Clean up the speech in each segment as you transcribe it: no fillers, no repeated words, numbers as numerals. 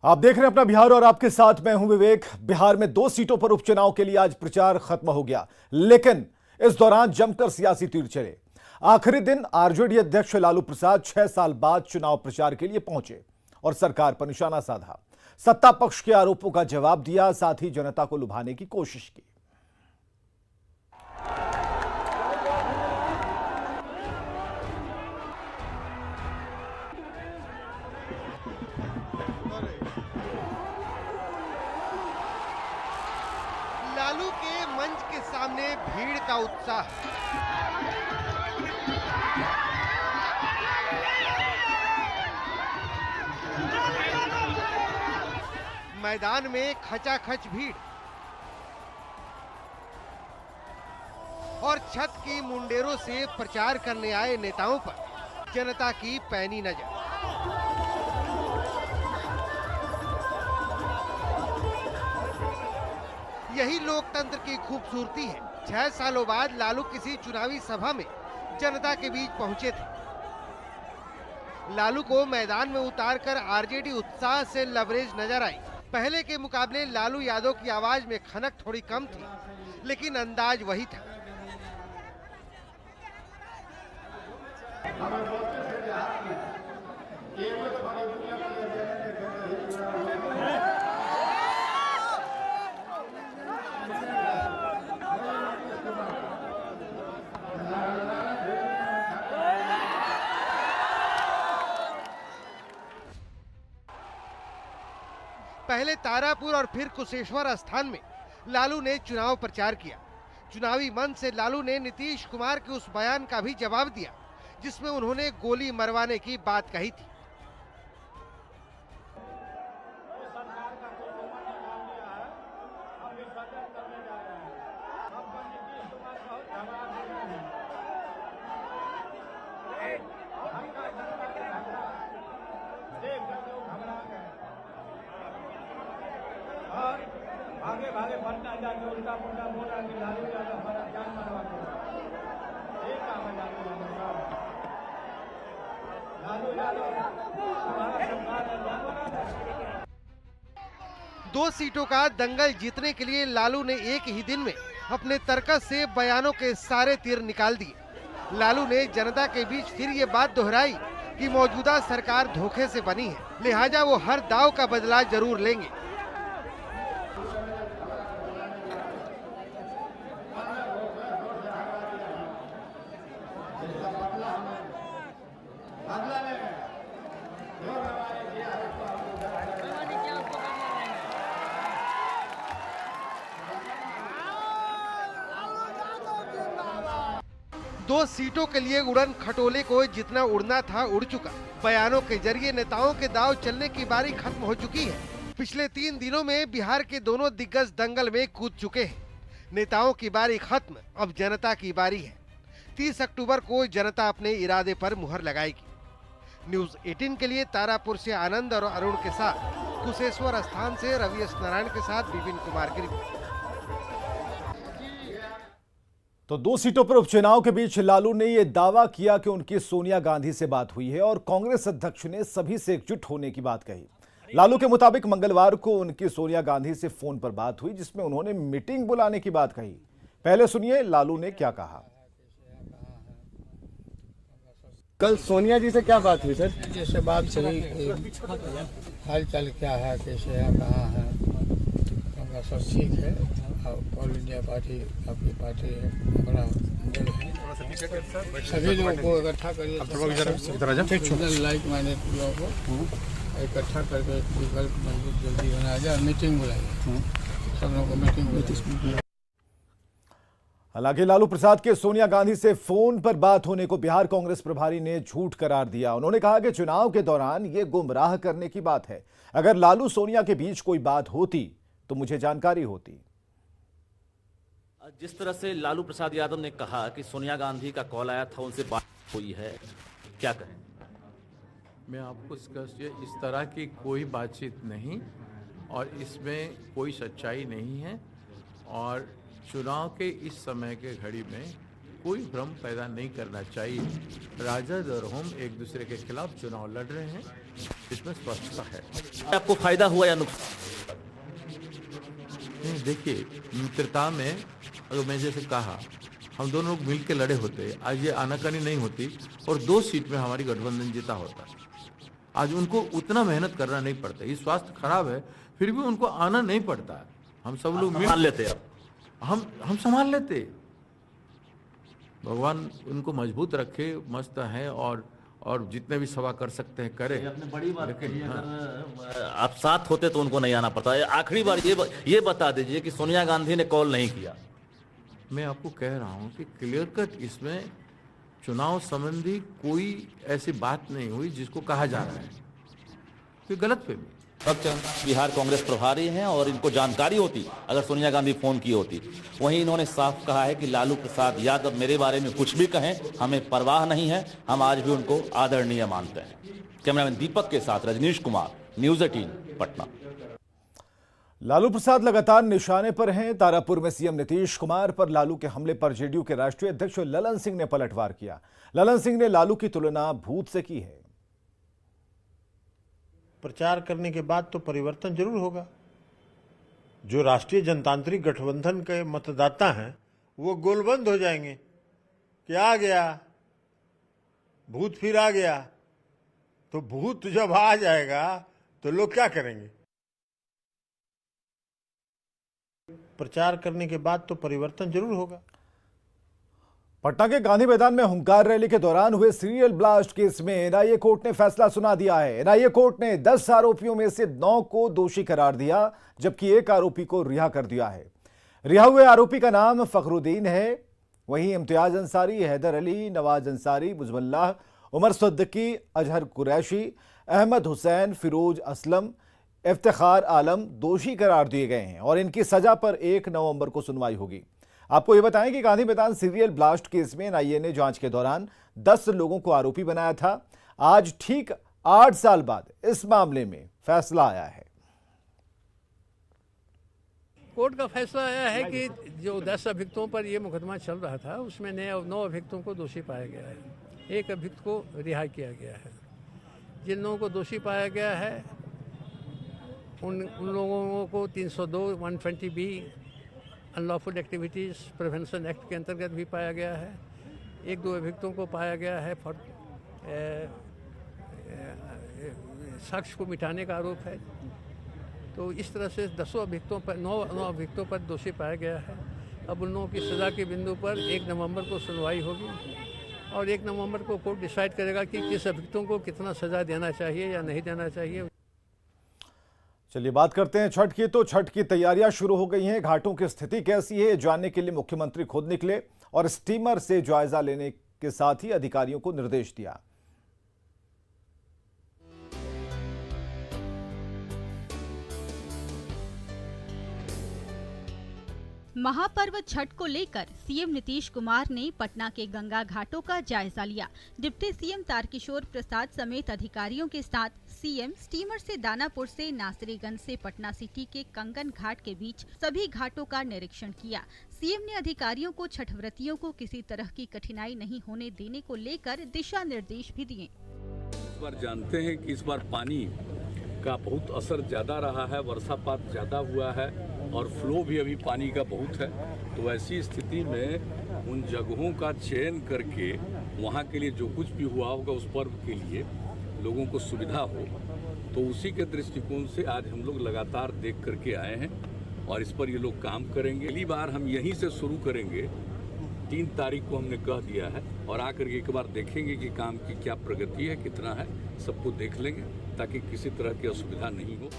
आप देख रहे हैं अपना बिहार और आपके साथ मैं हूं विवेक। बिहार में 2 सीटों पर उपचुनाव के लिए आज प्रचार खत्म हो गया, लेकिन इस दौरान जमकर सियासी तीर चले। आखिरी दिन आरजेडी अध्यक्ष लालू प्रसाद 6 साल बाद चुनाव प्रचार के लिए पहुंचे और सरकार पर निशाना साधा। सत्ता पक्ष के आरोपों का जवाब दिया, साथ ही जनता को लुभाने की कोशिश की। लालू के मंच के सामने भीड़ का उत्साह। मैदान में खचाखच भीड़ और छत की मुंडेरों से प्रचार करने आए नेताओं पर जनता की पैनी नजर। यही लोकतंत्र की खूबसूरती है। 6 सालों बाद लालू किसी चुनावी सभा में जनता के बीच पहुंचे थे। लालू को मैदान में उतारकर आरजेडी उत्साह से लबरेज नजर आई। पहले के मुकाबले लालू यादव की आवाज में खनक थोड़ी कम थी, लेकिन अंदाज वही था। पहले तारापुर और फिर कुशेश्वर स्थान में लालू ने चुनाव प्रचार किया। चुनावी मंच से लालू ने नीतीश कुमार के उस बयान का भी जवाब दिया जिसमें उन्होंने गोली मरवाने की बात कही थी। भागे भागे पटना जाके उल्टा पुल्टा बोला कि लालू यादव हमारा जान मरवा के एक काम लालू यादव हमारा सरकार ने जान मरवा। 2 सीटों का दंगल जीतने के लिए लालू ने एक ही दिन में अपने तर्कस से बयानों के सारे तीर निकाल दिए। लालू ने जनता के बीच फिर ये बात दोहराई कि मौजूदा सरकार धोखे से बनी है, लिहाजा वो हर दाव का बदला जरूर लेंगे। दो सीटों के लिए उड़न खटोले को जितना उड़ना था उड़ चुका। बयानों के जरिए नेताओं के दांव चलने की बारी खत्म हो चुकी है। पिछले 3 दिनों में बिहार के दोनों दिग्गज दंगल में कूद चुके हैं। नेताओं की बारी खत्म, अब जनता की बारी है। 30 अक्टूबर को जनता अपने इरादे पर मुहर लगाएगी। न्यूज़ 18 के लिए तारापुर से आनंद और अरुण के साथ, कुशेश्वर स्थान से रवि नारायण के साथ विपिन कुमार की रिपोर्ट। तो 2 सीटों पर उपचुनाव के बीच लालू ने यह दावा किया कि उनकी सोनिया गांधी से बात हुई है और कांग्रेस अध्यक्ष ने सभी से एकजुट होने की बात कही। लालू के मुताबिक मंगलवार को उनकी सोनिया गांधी से फोन पर बात हुई, जिसमें उन्होंने मीटिंग बुलाने की बात कही। पहले सुनिए लालू ने क्या कहा। कल सोनिया जी से क्या बात हुई सर? जैसे बात चली, हाल चाल क्या है, कैसे है, कहाँ है, हमारा सब ठीक है। ऑल इंडिया पार्टी आपकी पार्टी है, बड़ा सभी लोगों को इकट्ठा करिए, लाइक माइंडेड लोगों को इकट्ठा करके विकल्प मजबूत जल्दी बनाया जाए। मीटिंग बुलाइए, सब लोगों को मीटिंग। हालांकि लालू प्रसाद के सोनिया गांधी से फोन पर बात होने को बिहार कांग्रेस प्रभारी ने झूठ करार दिया। उन्होंने कहा कि चुनाव के दौरान ये गुमराह करने की बात है। अगर लालू सोनिया के बीच कोई बात होती तो मुझे जानकारी होती। जिस तरह से लालू प्रसाद यादव ने कहा कि सोनिया गांधी का कॉल आया था, उनसे बात हुई है, क्या कहें? मैं आपको इस तरह की कोई बातचीत नहीं और इसमें कोई सच्चाई नहीं है और चुनाव के इस समय के घड़ी में कोई भ्रम पैदा नहीं करना चाहिए। राजद और हम एक दूसरे के खिलाफ चुनाव लड़ रहे हैं। इसमें स्पष्टता है। आपको फायदा हुआ या नुकसान? नहीं, देखिए, मित्रता में अगर मैं जैसे कहा, हम दोनों लोग मिल के लड़े होते, आज ये आनाकानी नहीं होती और 2 सीट में हमारी गठबंधन जीता होता। आज उनको उतना मेहनत करना नहीं पड़ता। ये स्वास्थ्य खराब है, फिर भी उनको आना नहीं पड़ता है। हम सब लोग मिल मान लेते हैं। हम संभाल लेते। भगवान उनको मजबूत रखे, मस्त हैं और जितने भी सभा कर सकते हैं करें। आपने बड़ी बात कही, अगर आप साथ होते तो उनको नहीं आना पड़ता। आखिरी बार ये बता दीजिए कि सोनिया गांधी ने कॉल नहीं किया। मैं आपको कह रहा हूं कि क्लियर कट इसमें चुनाव संबंधी कोई ऐसी बात नहीं हुई जिसको कहा जा रहा है कि गलतफहमी। बिहार कांग्रेस प्रभारी हैं और इनको जानकारी होती अगर सोनिया गांधी फोन की होती। वहीं इन्होंने साफ कहा है कि लालू प्रसाद यादव मेरे बारे में कुछ भी कहें, हमें परवाह नहीं है, हम आज भी उनको आदरणीय मानते हैं। कैमरामैन दीपक के साथ रजनीश कुमार, न्यूज़ 18 पटना। लालू प्रसाद लगातार निशाने पर हैं। तारापुर में सीएम नीतीश कुमार पर लालू के हमले पर जेडीयू के राष्ट्रीय अध्यक्ष ललन सिंह ने पलटवार किया। ललन सिंह ने लालू की तुलना भूत से की है। प्रचार करने के बाद तो परिवर्तन जरूर होगा। जो राष्ट्रीय जनतांत्रिक गठबंधन के मतदाता हैं वो गोलबंद हो जाएंगे कि आ गया भूत, फिर आ गया। तो भूत जब आ जाएगा तो लोग क्या करेंगे? प्रचार करने के बाद तो परिवर्तन जरूर होगा। पटना के गांधी मैदान में हुंकार रैली के दौरान हुए सीरियल ब्लास्ट केस में एनआईए कोर्ट ने फैसला सुना दिया है। एनआईए कोर्ट ने 10 आरोपियों में से 9 को दोषी करार दिया, जबकि 1 आरोपी को रिहा कर दिया है। रिहा हुए आरोपी का नाम फखरुद्दीन है। वहीं इम्तियाज अंसारी, हैदर अली, नवाज अंसारी, मुजम्मल्लाह, उमर सिद्दीकी, अजहर कुरैशी, अहमद हुसैन, फिरोज असलम, इफ्तिखार आलम दोषी करार दिए गए हैं और इनकी सजा पर 1 नवंबर को सुनवाई होगी। आपको यह बताएं कि गांधी मैदान सीरियल ब्लास्ट केस में एनआईए ने जांच के दौरान 10 लोगों को आरोपी बनाया था। आज ठीक 8 साल बाद इस मामले में फैसला आया है। कोर्ट का फैसला आया है कि जो 10 अभियुक्तों पर यह मुकदमा चल रहा था उसमें 9 अभियुक्तों को दोषी पाया गया है। 1 अभियुक्त को रिहा किया गया है। जिन लोगों को दोषी पाया गया है उन लोगों को 302, 120B unlawful activities prevention act के अंतर्गत भी पाया गया है। 1-2 अभियुक्तों को पाया गया है फॉर साक्ष्य को मिटाने का आरोप है। तो इस तरह से 10 अभियुक्तों पर 9 अभियुक्तों पर दोषी पाया गया है। अब उन लोगों की सज़ा के बिंदु पर 1 नवंबर को सुनवाई होगी और 1 नवंबर को कोर्ट डिसाइड करेगा कि किस अभियुक्तों को कितना सज़ा देना चाहिए या नहीं देना चाहिए। चलिए बात करते हैं छठ की। तो छठ की तैयारियां शुरू हो गई हैं। घाटों की स्थिति कैसी है जानने के लिए मुख्यमंत्री खुद निकले और स्टीमर से जायजा लेने के साथ ही अधिकारियों को निर्देश दिया। महापर्व छठ को लेकर सीएम नीतीश कुमार ने पटना के गंगा घाटों का जायजा लिया। डिप्टी सीएम तारकिशोर प्रसाद समेत अधिकारियों के साथ सीएम स्टीमर से दानापुर से नासरीगंज से पटना सिटी के कंगन घाट के बीच सभी घाटों का निरीक्षण किया। सीएम ने अधिकारियों को छठ व्रतियों को किसी तरह की कठिनाई नहीं होने देने को लेकर दिशा निर्देश भी दिए। इस बार जानते हैं कि इस बार पानी का बहुत असर ज़्यादा रहा है, वर्षापात ज़्यादा हुआ है और फ्लो भी अभी पानी का बहुत है। तो ऐसी स्थिति में उन जगहों का चयन करके वहाँ के लिए जो कुछ भी हुआ होगा उस पर्व के लिए लोगों को सुविधा हो, तो उसी के दृष्टिकोण से आज हम लोग लगातार देख करके आए हैं और इस पर ये लोग काम करेंगे। अगली बार हम यहीं से शुरू करेंगे। 3 तारीख को हमने कह दिया है और आकर के एक बार देखेंगे कि काम की क्या प्रगति है, कितना है, सबको देख लेंगे ताकि किसी तरह की असुविधा नहीं हो।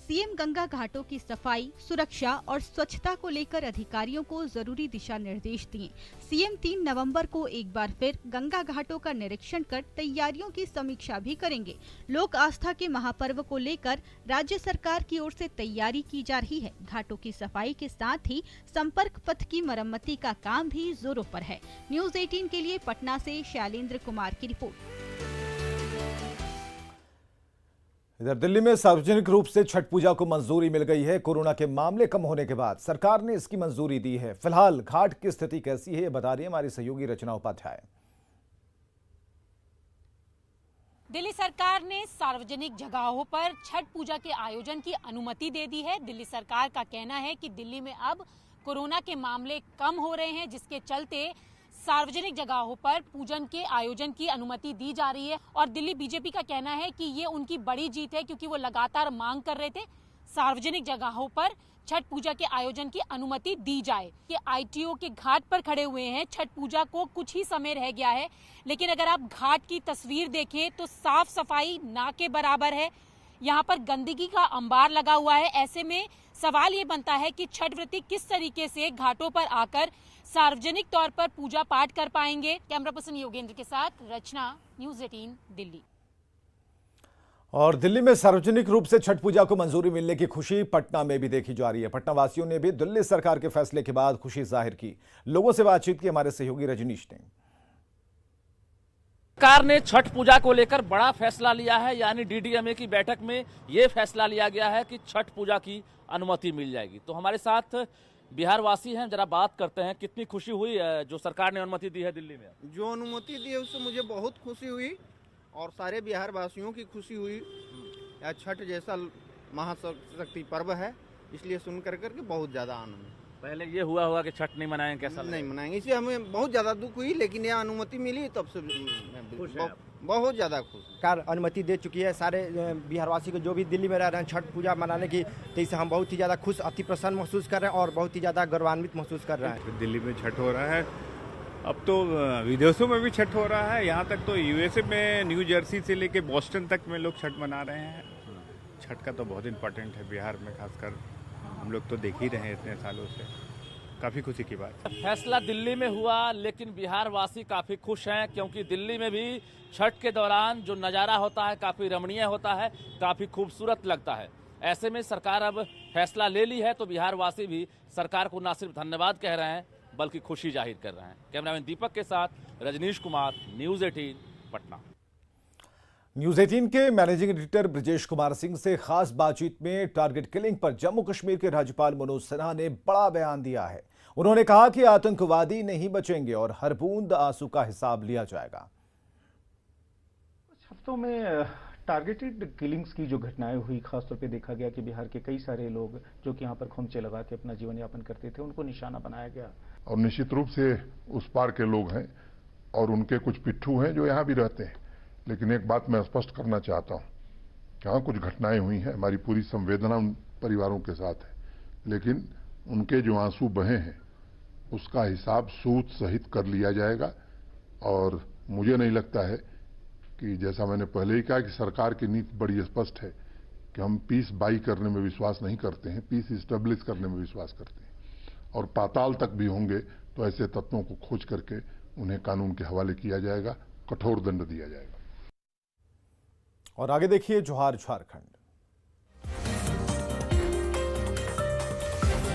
सीएम गंगा घाटों की सफाई, सुरक्षा और स्वच्छता को लेकर अधिकारियों को जरूरी दिशा निर्देश दिए। सीएम 3 नवंबर को एक बार फिर गंगा घाटों का निरीक्षण कर तैयारियों की समीक्षा भी करेंगे। लोक आस्था के महापर्व को लेकर राज्य सरकार की ओर से तैयारी की जा रही है। घाटों की सफाई के साथ ही संपर्क पथ की मरम्मती का काम भी जोरों पर है। न्यूज़ 18 के लिए पटना से शैलेंद्र कुमार की रिपोर्ट। इधर दिल्ली में सार्वजनिक रूप से छठ पूजा को मंजूरी मिल गई है। कोरोना के मामले कम होने के बाद सरकार ने इसकी मंजूरी दी है। फिलहाल घाट की स्थिति कैसी है ये बता रही है हमारी सहयोगी रचना उपाध्याय। दिल्ली सरकार ने सार्वजनिक जगहों पर छठ पूजा के आयोजन की अनुमति दे दी है। दिल्ली सरकार का कहना है कि दिल्ली में अब कोरोना के मामले कम हो रहे हैं, जिसके चलते सार्वजनिक जगहों पर पूजन के आयोजन की अनुमति दी जा रही है। और दिल्ली बीजेपी का कहना है कि ये उनकी बड़ी जीत है, क्योंकि वो लगातार मांग कर रहे थे सार्वजनिक जगहों पर छठ पूजा के आयोजन की अनुमति दी जाए। ये आईटीओ के घाट पर खड़े हुए हैं। छठ पूजा को कुछ ही समय रह गया है, लेकिन अगर आप घाट की तस्वीर देखें तो साफ सफाई ना के बराबर है। यहाँ पर गंदगी का अंबार लगा हुआ है। ऐसे में सवाल ये बनता है कि छठ व्रती किस तरीके से घाटों पर आकर सार्वजनिक तौर पर पूजा पाठ कर पाएंगे। कैमरा पर्सन योगेंद्र के साथ रचना, न्यूज़ 18 दिल्ली। और दिल्ली में सार्वजनिक रूप से छठ पूजा को मंजूरी मिलने की खुशी पटना में भी देखी जा रही है। पटना वासियों ने भी दिल्ली सरकार के फैसले के बाद खुशी जाहिर की। लोगों से बातचीत की हमारे सहयोगी रजनीश ने। सरकार ने छठ पूजा को लेकर बड़ा फैसला लिया है, यानी डीडीएमए की बैठक में यह फैसला लिया गया है कि छठ पूजा की अनुमति मिल जाएगी। तो हमारे साथ बिहार वासी हैं, जरा बात करते हैं कितनी खुशी हुई जो सरकार ने अनुमति दी है दिल्ली में। जो अनुमति दी है उससे मुझे बहुत खुशी हुई और सारे बिहार वासियों की खुशी हुई। या छठ जैसा महाशक्ति पर्व है, इसलिए सुन कर के बहुत ज्यादा आनंद। पहले ये हुआ होगा कि छठ नहीं मनाएंगे, कैसा नहीं मनाएंगे, इसलिए हमें बहुत ज्यादा दुख हुई, लेकिन यह अनुमति मिली तब से बहुत ज्यादा खुश। सरकार अनुमति दे चुकी है सारे बिहारवासी को, जो भी दिल्ली में रह रहे हैं छठ पूजा मनाने की, तो इससे हम बहुत ही ज्यादा खुश, अति प्रसन्न महसूस कर रहे हैं और बहुत ही ज्यादा गौरवान्वित महसूस कर रहे हैं। दिल्ली में छठ हो रहा है, अब तो विदेशों में भी छठ हो रहा है। यहाँ तक तो यूएसए में न्यू जर्सी से लेके बॉस्टन तक में लोग छठ मना रहे हैं। छठ का तो बहुत इम्पोर्टेंट है बिहार में, खासकर हम लोग तो देख ही रहे हैं इतने सालों से। काफ़ी खुशी की बात। फैसला दिल्ली में हुआ, लेकिन बिहार वासी काफ़ी खुश हैं, क्योंकि दिल्ली में भी छठ के दौरान जो नज़ारा होता है काफ़ी रमणीय होता है, काफ़ी खूबसूरत लगता है। ऐसे में सरकार अब फैसला ले ली है, तो बिहार वासी भी सरकार को न सिर्फ धन्यवाद कह रहे हैं बल्कि खुशी जाहिर कर रहे हैं। कैमरामैन दीपक के साथ रजनीश कुमार, न्यूज़ 18 पटना। न्यूज़ 18 के मैनेजिंग एडिटर ब्रजेश कुमार सिंह से खास बातचीत में टारगेट किलिंग पर जम्मू कश्मीर के राज्यपाल मनोज सिन्हा ने बड़ा बयान दिया है। उन्होंने कहा कि आतंकवादी नहीं बचेंगे और हर बूंद आंसू का हिसाब लिया जाएगा। कुछ हफ्तों में टारगेटेड किलिंग्स की जो घटनाएं हुई, खासतौर पे देखा गया कि बिहार के कई सारे लोग जो कि यहाँ पर खोमचे लगा के अपना जीवन यापन करते थे, उनको निशाना बनाया गया। और निश्चित रूप से उस पार के लोग हैं और उनके कुछ पिट्ठू हैं जो यहाँ भी रहते हैं। लेकिन एक बात मैं स्पष्ट करना चाहता हूँ, यहाँ कुछ घटनाएं हुई हैं, हमारी पूरी संवेदना उन परिवारों के साथ है, लेकिन उनके जो आंसू बहे हैं उसका हिसाब सूद सहित कर लिया जाएगा। और मुझे नहीं लगता है कि, जैसा मैंने पहले ही कहा, कि सरकार की नीति बड़ी स्पष्ट है कि हम पीस बाई करने में विश्वास नहीं करते हैं, पीस इस्टेब्लिश करने में विश्वास करते हैं। और पाताल तक भी होंगे तो ऐसे तत्वों को खोज करके उन्हें कानून के हवाले किया जाएगा, कठोर दंड दिया जाएगा। और आगे देखिए जोहार झारखंड।